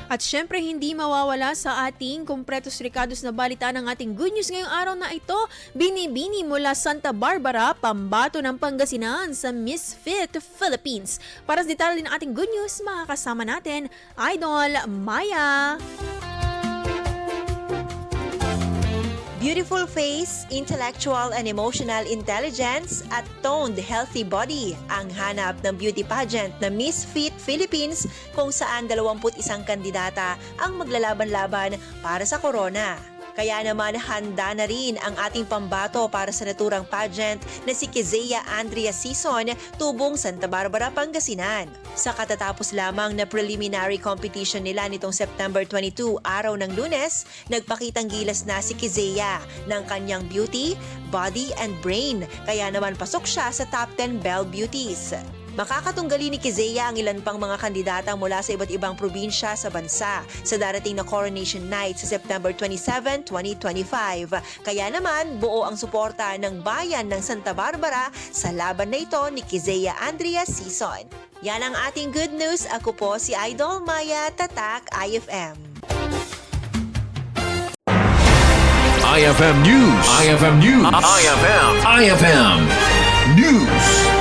At syempre hindi mawawala sa ating kumpletos rekados na balita ng ating good news ngayong araw na ito. Binibini mula Santa Barbara, pambato ng Pangasinan sa Miss Fit Philippines. Para sa detalye ng ating good news, makakasama natin Idol Maya. Beautiful face, intellectual and emotional intelligence at toned healthy body ang hanap ng beauty pageant na Miss Fit Philippines kung saan 21 kandidata ang maglalaban-laban para sa corona. Kaya naman handa na rin ang ating pambato para sa naturang pageant na si Kezia Andrea Sison, tubong Santa Barbara, Pangasinan. Sa katatapos lamang na preliminary competition nila nitong September 22, araw ng Lunes, nagpakitang gilas na si Kezia ng kanyang beauty, body and brain. Kaya naman pasok siya sa top 10 Belle Beauties. Makakatunggali ni Kezia ang ilan pang mga kandidata mula sa iba't ibang probinsya sa bansa sa darating na Coronation Night sa September 27, 2025. Kaya naman, buo ang suporta ng bayan ng Santa Barbara sa laban na ito ni Kezia Andrea Sison. Yan ang ating good news. Ako po si Idol Maya, Tatak IFM. IFM News. IFM News. IFM News.